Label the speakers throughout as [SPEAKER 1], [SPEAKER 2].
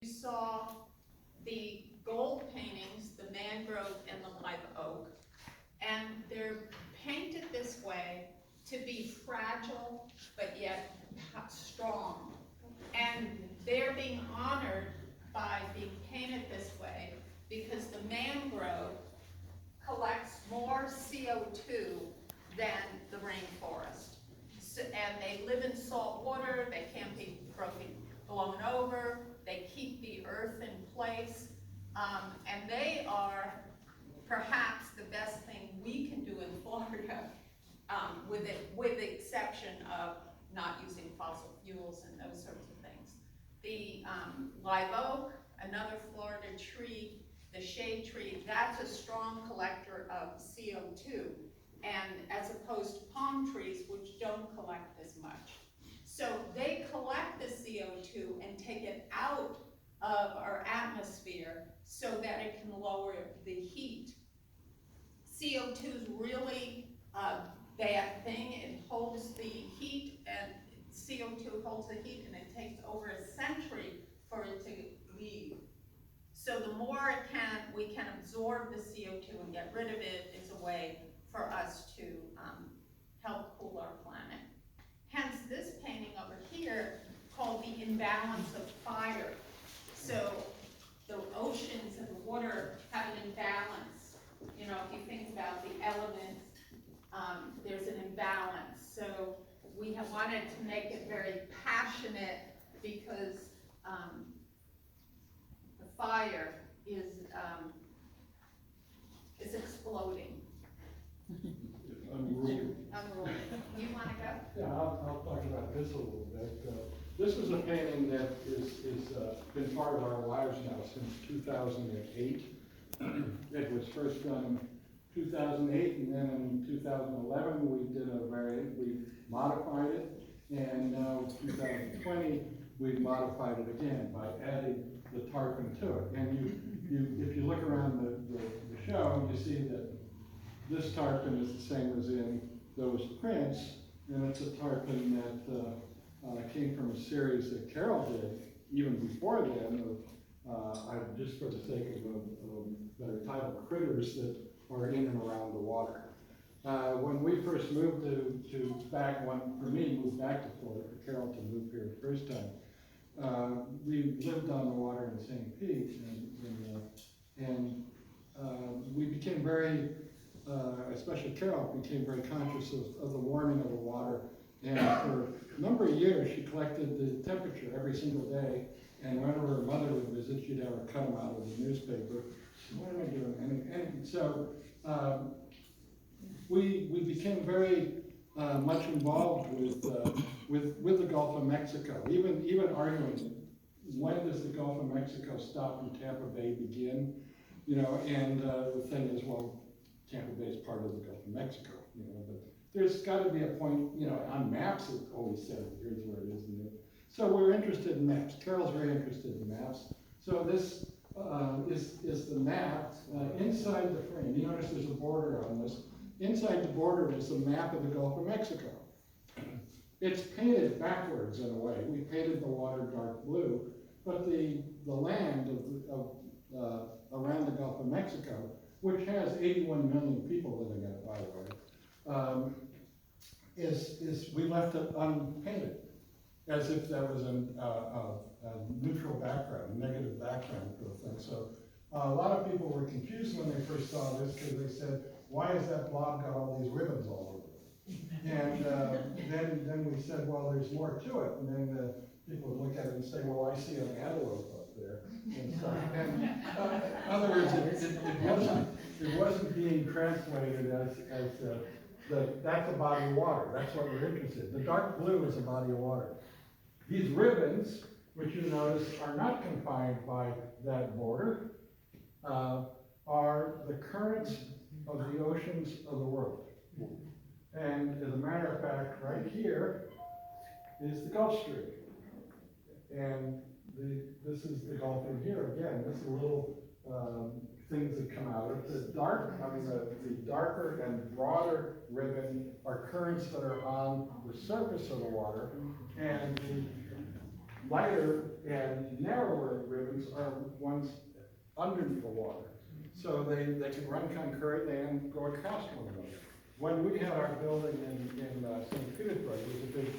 [SPEAKER 1] You saw the gold paintings, the mangrove and the live oak, and they're painted this way to be fragile but yet strong. And they're being honored by being painted this way because the mangrove collects more CO2 than the rainforest. So, and they live in salt water, they can't be blown over, they keep the earth in place, and they are perhaps the best thing we can do in Florida, with the exception of not using fossil fuels and those sorts of things. The live oak, another Florida tree, the shade tree, that's a strong collector of CO2, and as opposed to palm trees, which don't collect as much. So they collect the CO2 and take it out of our atmosphere so that it can lower the heat. CO2 is really a bad thing. It holds the heat, and CO2 holds the heat, and it takes over a century for it to leave. So the more we can absorb the CO2 and get rid of it is a way for us to help cool our planet. Hence this painting over here called The Imbalance of Fire. So the oceans and the water have an imbalance. You know, if you think about the elements, there's an imbalance. So we have wanted to make it very passionate because the fire is exploding.
[SPEAKER 2] Unruly.
[SPEAKER 1] Unruly. You want to go?
[SPEAKER 2] Yeah, I'll talk about this a little bit. This is a painting that is been part of our lives now since 2008. It was first done in 2008, and then in 2011 we modified it, and now 2020 we've modified it again by adding the tarpon to it. And if you look around the show, you see that this tarpon is the same as in those prints, and it's a tarpon that came from a series that Carol did even before then, just for the sake of a better title, critters that are in and around the water. When we first moved moved back to Florida, for Carol to move here the first time, we lived on the water in St. Pete, and we became very, especially Carol, became very conscious of the warming of the water. And for a number of years, she collected the temperature every single day. And whenever her mother would visit, she'd have her cut them out of the newspaper. What am I doing? And so we became very much involved with the Gulf of Mexico. Even arguing, when does the Gulf of Mexico stop and Tampa Bay begin? You know, and the thing is, well, Tampa Bay is part of the Gulf of Mexico, you know, but there's got to be a point, you know, on maps it always says, here's where it is. So we're interested in maps. Carol's very interested in maps. So this is the map inside the frame. You notice there's a border on this. Inside the border is the map of the Gulf of Mexico. It's painted backwards in a way. We painted the water dark blue, but the land around the Gulf of Mexico, which has 81 million people living in it, by the way, we left it unpainted, as if there was a neutral background, a negative background for the thing. So a lot of people were confused when they first saw this, because they said, why has that blob got all these ribbons all over it? And then we said, well, there's more to it. And then people would look at it and say, well, I see an antelope up there. And so, in other words, it wasn't being translated as that's a body of water. That's what we're interested in. The dark blue is a body of water. These ribbons, which you notice are not confined by that border, are the currents of the oceans of the world. And as a matter of fact, right here is the Gulf Stream. And this is the Gulf in here. Again, this is little things that come out of it. The darker and broader ribbon are currents that are on the surface of the water, and the lighter and narrower ribbons are ones underneath the water. So they can run concurrently and go across one another. When we had our building in St. Petersburg, it was a big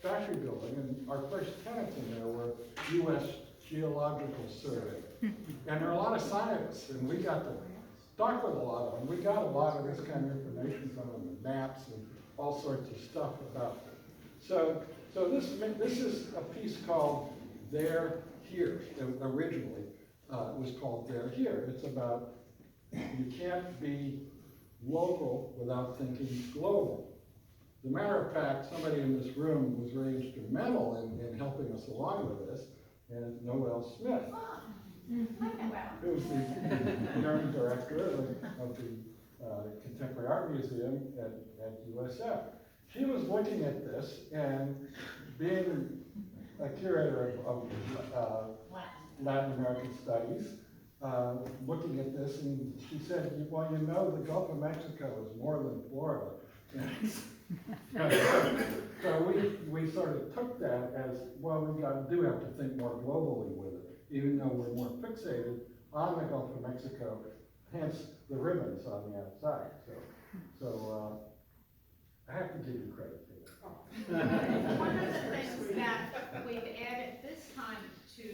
[SPEAKER 2] factory building, and our first tenants in there were U.S. Geological Survey. And there are a lot of scientists, and we got to talk with a lot of them. We got a lot of this kind of information from them, the maps and all sorts of stuff about them. So this is a piece called There, Here. Originally, it was called There, Here. It's about you can't be local without thinking global. As a matter of fact, somebody in this room was very instrumental in helping us along with this, and Noel Smith, who's the German director of the Contemporary Art Museum at USF. She was looking at this, and being a curator of Latin American studies, looking at this, and she said, well, you know, the Gulf of Mexico is more than Florida. So we sort of took that as, well, we do have to think more globally with it, even though we're more fixated on the Gulf of Mexico, hence the ribbons on the outside. So I have to give you credit for that.
[SPEAKER 1] One of the things that we've added this time to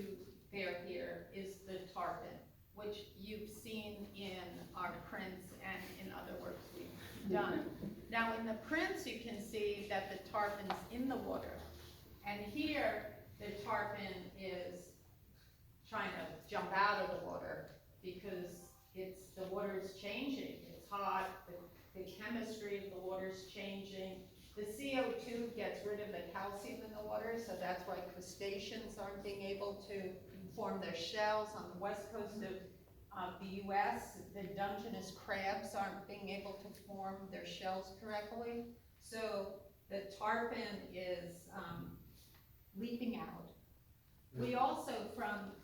[SPEAKER 1] There, Here is the tarpon, which you've seen in our prints and in other works we've done. Now in the prints you can see that the tarpon's in the water, and here the tarpon is trying to jump out of the water because the water is changing. It's hot, the chemistry of the water is changing. The CO2 gets rid of the calcium in the water, so that's why crustaceans aren't being able to form their shells on the west coast of the US. The Dungeness crabs aren't being able to form their shells correctly. So the tarpon is leaping out. We also, from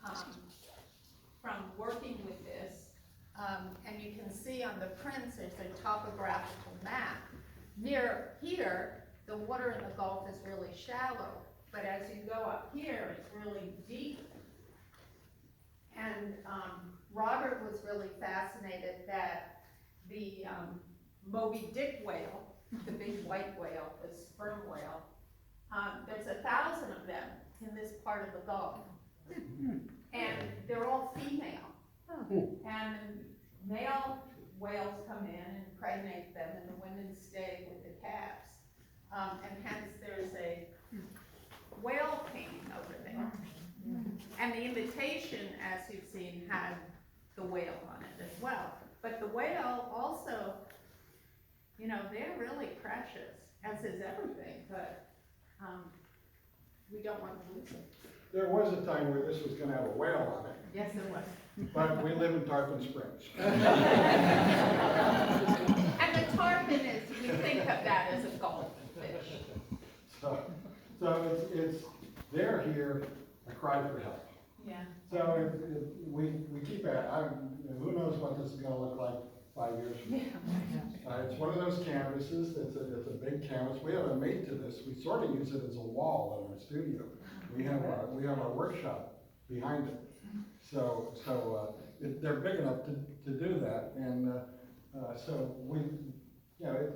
[SPEAKER 1] working with this, and you can see on the prints, there's a topographical map. Near here, the water in the Gulf is really shallow, but as you go up here, it's really deep. And Robert was really fascinated that the Moby Dick whale, the big white whale, the sperm whale, there's 1,000 of them in this part of the Gulf. And they're all female. And male whales come in and impregnate them, and the women stay with the calves. And hence there's a whale painting over there. And the invitation, as you've seen, had the whale on it as well. But the whale also, you know, they're really precious, as is everything, but we don't want to lose it.
[SPEAKER 2] There was a time where this was going to have a whale on it.
[SPEAKER 1] Yes, there was.
[SPEAKER 2] But we live in Tarpon Springs.
[SPEAKER 1] And the tarpon is, we think of that as a goldfish.
[SPEAKER 2] So it's There, Here, a cry for help.
[SPEAKER 1] Yeah.
[SPEAKER 2] So we keep at, who knows what this is going to look like 5 years from now. It's one of those canvases. It's a big canvas. We haven't made to this. We sort of use it as a wall in our studio. We have our workshop behind it. So they're big enough to do that, and so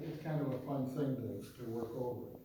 [SPEAKER 2] it's kind of a fun thing to work over.